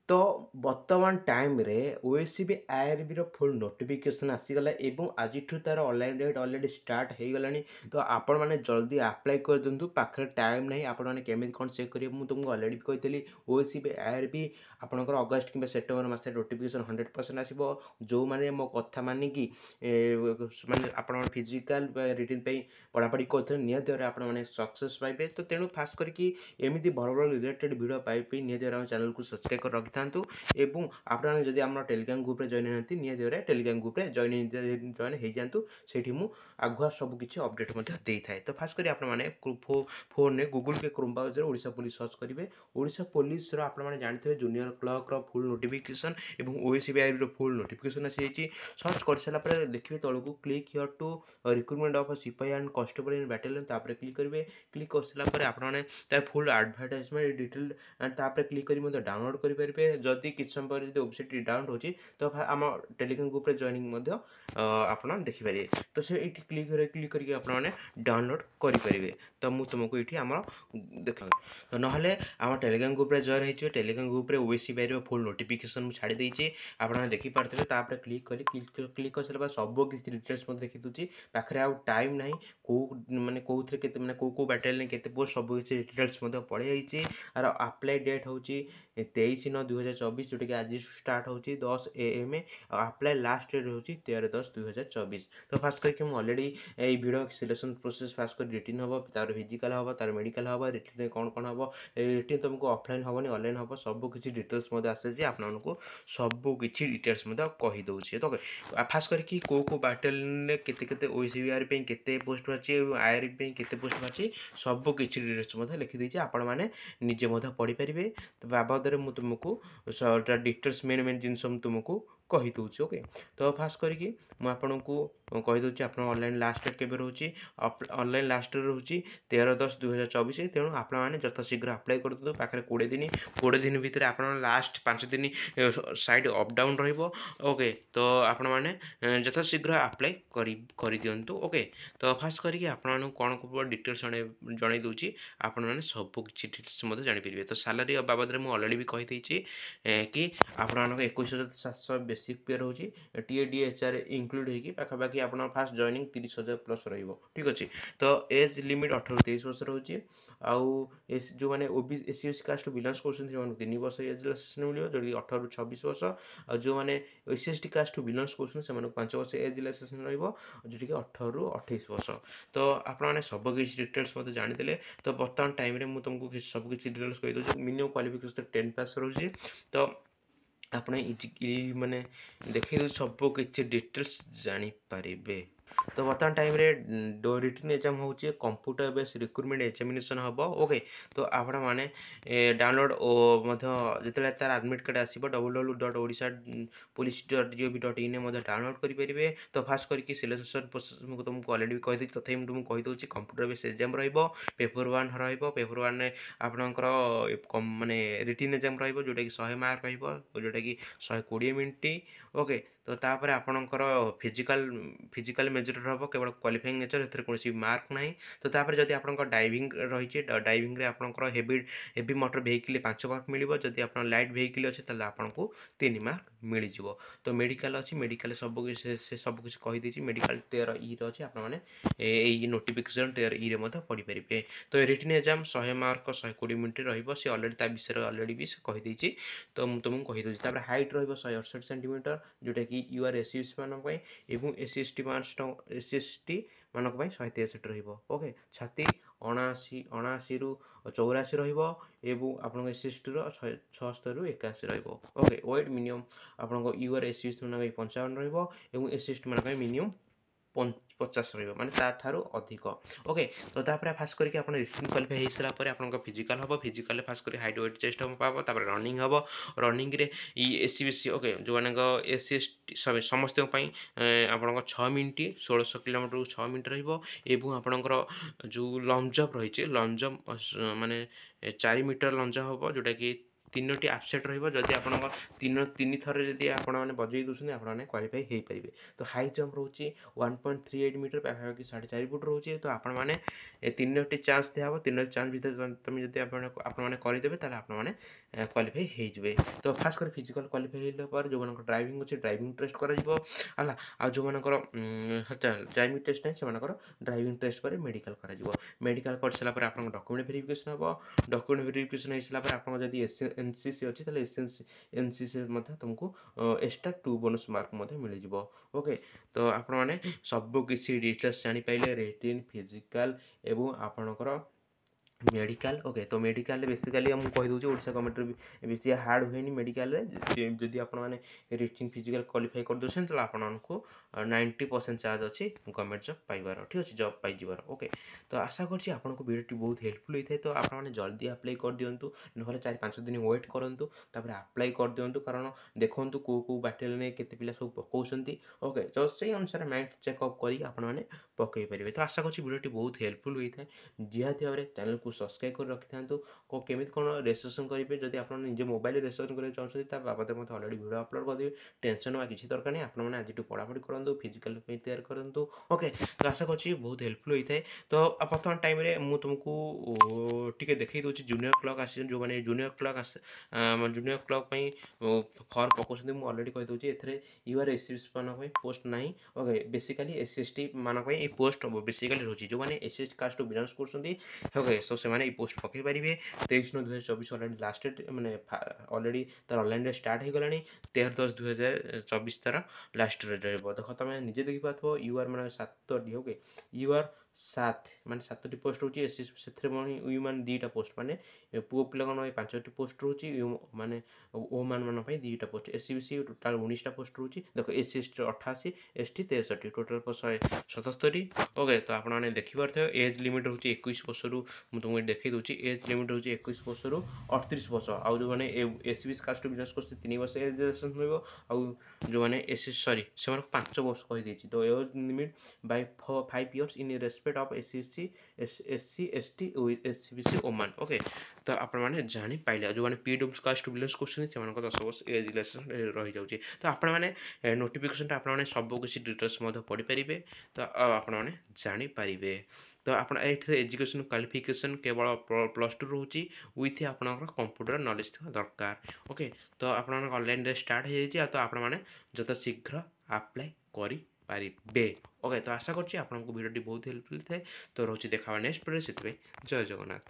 तो वर्तमान टाइम रे ओएससीबी आईआरबी रो फुल नोटिफिकेशन आसीगला एवं आज तार ऑनलाइन डेट ऑलरेडी स्टार्ट हो गलानी। तो आपण मैंने जल्दी अप्लाई कर दिंतु पाखे टाइम नहीं आपण मैंने केमी कौन चेक करेंगे मुझे तुमको अलरेडी कही ओएससीबी आईआरबी आपंकर अगस्ट कि सेप्टेम्बर मस नोटिफिकेशन 100% आसो जो मैंने मो कथा मानिकी माने आपण फिजिकाल रिटन पे पढ़ापढ़ी करते निहत आपने सक्सेस पाइबे। तो तेणु खास करके एमती भल भल रिलेटेड भिडियो पाइप निहत चैनल को सब्सक्राइब कर रखि एवं आपने जदि आम टेलीग्राम ग्रुप जॉइन होती निहत टेलीग्राम ग्रुप जॉइन हो जातु से मुझे आगुआ सबकि अपडेट दे थाए। तो खास कर आपने फोन में गूगल के Chrome browser Odisha police search करेंगे। ओडिशा पुलिस आपने जानते हैं जूनियर क्लर्क फुल नोटिफिकेशन और ओएससीबी आईआरबी फुल नोटिफिकेशन आसी सर्च कर सारापर देखिए तौक click here to recruitment of सिपाही एंड कांस्टेबल इन बैटालियन तापर क्लिक करेंगे। क्लिक कर सारापर आपने फुल एडवर्टाइजमेंट डिटेल तापर क्लिक कर डाउनलोड करेंगे। जदि किसी समय पर वेबसाइट डाउनलोड होची तो आम टेलीग्राम ग्रुप जॉइनिंग आप देखिपारे। तो से ये क्लिक करके आपने डाउनलोड करेंगे। तो मुझे तुमको ये आम देख तो ना आम टेलीग्राम ग्रुप जॉइन हो Telegram group OSCB IRB full notification मुझे छाड़ी देती आपने देखिपारे। तापर क्लिक कर सारा सब किसी डिटेल्स देखी दूसरी पाखे आउ टाइम ना कौ मैंने कौ मैंने कौ बैटालियन के पोस्ट सब किसी डिटेल्स पड़े जाइए। आर अप्लाई डेट हूँ 23/9/2024 जोटा कि आज स्टार्ट होची 10 AM अप्लाई लास्ट डेट होची 13/10/2024। तो खास करके मुझे ऑलरेडी ये वीडियो सिलेक्शन प्रोसेस खास कर रिटन हम तार फिजिकल हम तार मेडिकल हम रिटन कौन कौन हम रिटन तुमको ऑफलाइन हेनी ऑनलाइन हम सब किसी डिटेल्स आसे आपको सब किसी डिटेल्स कही दूसरी। तो खास करके कौ कौ बैटालियन केते ओएससीबी आईआरबी केते पोस्ट बाहर आईआरबी केते पोस्ट बाहर सब किसी डिटेल्स लिखिदी आपण मैंने निजे पढ़ी पारे। तो बाबद मुझे तुमको डिटेल्स मेन मेन जिनस तुमको कही दूसरी। ओके तो फास्ट करके मुझे कहीदे आप ऑनलाइन लास्ट डेट के रोचे ऑनलाइन लास्ट डेट रोचे 13/10/2024। तेणु आपने यथाशीघ्र अप्लाई कर दिखाँ पाखे 20 दिन भितर आप लास्ट 5 दिन साइड अप डाउन रोके। तो आपने यथाशीघ्र अप्लाई कर दिंतु। ओके तो फास्ट करके आपको कौन कौन डिटेल्स जन दूसरी आपने सब किसी डिटेल्स जानीपर। तो सालारी बाबद में अलरेडी भी कही कि आप 21,700 बेसिक पे रोचे TADHR इनक्लूड होगी पाखापाखि आप फास्ट जॉइनिंग 30,000 प्लस ठीक अच्छे। तो एज लिमिट 18 ରୁ 23 वर्ष रोचे आउ जो मैंने एससी एसटी कास्ट बिलोंग्स कर 3 वर्ष एज रिलैक्सेशन मिले जो 18 ରୁ 26 वर्ष और जो मैंने एससी एसटी कास्ट बिलोंग्स कर 5 वर्ष एज रिलैक्सेशन जोटा कि 18 ରୁ 28 वर्ष। तो आपने सब किसी डिटेल्स जानीदे। तो बर्तमान टाइम मुझे तुमको सब किसी डिटेल्स कही दूसरी मिनिमम क्वालिफिकेशन 10 पास रोचे। तो आपने माने देखिए सब किसी डिटेल्स जानीपर। तो बर्तमान टाइम रे रिटन एग्जाम हूँ कंप्यूटर बेस रिक्रुटमेंट एग्जामिनेशन हम। ओके तो आपण मैंने डाउनलोड जो तार एडमिट कार्ड आसो www.odisha.police.gov.in डाउनलोड करेंगे। तो फास्ट करके सिलेक्शन प्रोसेस मुझे तुमको अलरेडी कही तथापि तुमको कहीदे computer base exam paper 1 paper 1 में आपंकर माने रिटन एग्जाम रोटा कि 100 मार्क रोटा कि 120 मिनट। ओके तो तापर आपणकर फिजिकल मेजर हम केवल क्वालिफाइंग नेचर ए कौन मार्क ना। तो तापर जदि आप डाइविंग रही डाइविंग आपंकर हेवी मोटर वेहिकल 5 मार्क मिल जदि आप लाइट वेहिकल अच्छे तो आपको 3 मार्क मिल जाव। तो मेडिकल अच्छी मेडिकल सब सब किसी कहीदे मेडिकल 13E अच्छे आपने यही नोटिफिकेशन 13E पढ़ी पारे। तो रिटन एग्जाम 100 मार्क 120 मिनट सी अलरेडी विषय अलरेडी भी कहीदे। तो मुझे तुमको कहीदे हाइट रही 168 सेंटीमीटर जोटा कि यूआर एससी एसटी एवं SC ST मानक 163 ओके छाती 79 ରୁ 84 एवं आप SC ST 76 ରୁ 81 ओके वेट मिनिमम आप यूआर SC ST मानक 55 एवं SC ST मानक मिनिमम 50 माने ताठारू अधिक। ओके तो तापर फास्ट करके आप रिटन क्वालिफाई हो सारापर आप फिजिकल हम फिजिकल फास्ट कर हाइट वेट चेस्ट हम पाब तापर रनिंग हम रनिंग रे SC BC ओके जो मान SC ST समस्त आप 6 मिनट 1600 किलोमीटर 6 मिनट एवं आपणकर जो लंग जंप रही लंग जंप माने 4 मीटर लंग जंप हम जोटा कि ତିନୋଟି ଆପସେଟ୍ ରହିବ। ଯଦି ଆପଣଙ୍କ ତିନି ଥର ଯଦି ଆପଣମାନେ ବଜେଇ ଦେଉଛନ୍ତି ଆପଣମାନେ କ୍ୱାଲିଫାଇ ହେଇପାରିବେ। ତ ହାଇ ଜମ୍ପ ରହୁଛି 1.38 ମିଟର, ପାଖାପାଖି 4.5 ଫୁଟ ରହୁଛି। ତ ଆପଣମାନେ ଏ ତିନୋଟି ଚାନ୍ସ ଦିଆହେବ। ତିନୋଟି ଚାନ୍ସ ଭିତରେ ତୁମେ ଯଦି ଆପଣମାନେ କରିଦେବେ ତାହେଲେ ଆପଣମାନେ କ୍ୱାଲିଫାଇ ହେଇଯିବେ। ତ ଖାସ୍ କରି ଫିଜିକାଲ୍ କ୍ୱାଲିଫାଇ ହେଇଲା ପରେ ଯେଉଁମାନଙ୍କର ଡ୍ରାଇଭିଂ ଅଛି ଡ୍ରାଇଭିଂ ଟେଷ୍ଟ କରାଯିବ ହେଲା। ଆଉ ଯେଉଁମାନଙ୍କର ଡ୍ରାଇଭିଂ ଟେଷ୍ଟ ନାହିଁ ସେମାନଙ୍କର ଡ୍ରାଇଭିଂ ଟେଷ୍ଟ ପରେ ମେଡ଼ିକାଲ୍ କରାଯିବ। ମେଡ଼ିକାଲ୍ କରିସାରିଲା ପରେ ଆପଣଙ୍କ ଡକ୍ୟୁମେଣ୍ଟ ଭେରିଫିକେସନ୍ ହେବ। ଡକ୍ୟୁମେଣ୍ଟ ଭେରିଫିକେସନ୍ ହେଇସାରିଲା ପରେ ଆପଣଙ୍କ ଯଦି NCC ଅଛି ତାହେଲେ NCC ମଧ୍ୟ ତୁମକୁ ଏକ୍ସଟ୍ରା 2 ବୋନସ୍ ମାର୍କ ମଧ୍ୟ ମିଳିଯିବ। ଓକେ, ତ ଆପଣମାନେ ସବୁ କିଛି ଡିଟେଲ୍ସ ଜାଣିପାରିଲେ ରିଟିନ୍, ଫିଜିକାଲ୍ ଏବଂ ଆପଣଙ୍କର मेडिकल। ओके, तो मेडिकल बेसिकली मुझे कहीदे ओडिशा गवर्नमेंट बेसी हार्ड हुए मेडिकल जदि आप रिटिन फिजिकल क्वालिफाई कर दूसरे तो आपको 90% चार्ज अच्छी गवर्नमेंट जॉब पाइबार। ठीक अच्छे, जॉब पाइबार। ओके, तो आशा करछि आपको वीडियो बहुत हेल्पफुल होता है। तो आपने जल्दी अप्लाई कर दिंतु, ना 4-5 दिन वेट करूँ तापर अप्लाई कर दिंतु, कारण देखूँ कौ बाटेल में केते पिला सब पकाउछंती। ओके, तो से अनुसार माइंड चेकअप करी आपने पकई पारे। तो आशा करछि वीडियो बहुत हेल्पफुल होता है। निहाती भाव में चैनल को सब्सक्राइब कर रखि था। केमी कौन रेजिस्ट्रेशन करेंगे जब आप निजे मोबाइल रेजिस्ट्रेशन करना चाहते बाबद मत अलरेडी वीडियो अपलोड करदेवी। टेंशन ना किसी दरकार नहीं, आपने आज पढ़ापढ़ी करूँ, फिजिकल तैयार करूँ। ओके, तो आशा करछि बहुत हेल्पफुल होता है। तो बर्तमान टाइम मुझे तुमको टी देखी दूसरी जूनियर क्लर्क आस जो मैंने जूनियर क्लर्क फर्म पकाउं मुझे अलरेडी कहीदे ए यूआर एससी मान पोस्ट ना। ओके, बेसिकली SC/ST मान पोस्ट बेसिकली रोचे जो मैंने SC कास्ट बिलोंग्स कर। ओके, सो से माने पोस्ट पकई पारे। 23/9/2024 अलरेडी लास्ट डेट मैंने अलरेडी तार ऑनलाइन स्टार्ट हो गलानी। 13/10/2024 तार लास्ट डेट रहा। देख तुम निजे देखी पाथ यूआर मान 7टी। ओके, यूआर 7 मान 7टी पोस्ट रोचे। SC से यू मान 2टा पोस्ट माने पुओ पिला 5टी पोस्ट रोचे, माने ओ मान 2टा पोस्ट। SC/BC टोटाल 19टा पोस्ट रोचे। देख SC/ST 88, ST 63, टोटाल 177। ओके, तो आपने देखिपे एज लिमिट रोचे 21 वर्ष रु तुमको देखी दूसरी एज लिमिट रोचे 21 वर्ष रु 38 वर्ष। आउ जो मैंने SC/BC कास्ट बिलोंग्स कर 3 वर्ष एज रिलेक्शन मिले। आउ जो मैंने SC सॉरी से 5 वर्ष कही। तो age limit by 5 years in respect of SC/ST SC/BC woman. Okay, तो आपने जानी पाइले जो मैंने PW कास्ट बिलोंग्स कर 10 वर्ष एज रिलेक्शन रही जाऊँगी। तो आपने नोटिफिकेशन आपने सबकि डिटेल्स पढ़ी पारे। तो आपने जानीपारे। तो आप एजुकेशन क्वालिफिकेशन केवल +2 रोचे विथ आपनकर कंप्यूटर नॉलेज था दरकार। ओके, तो आप ऑनलाइन स्टार्ट हो जाए तो आपने जत शीघ्र अप्लाई करें। ओके, तो आशा करछि आपको वीडियो बहुत हेल्पफुल थे। तो रोचे देखा नेक्स्ट वीडियो से जय जगन्नाथ।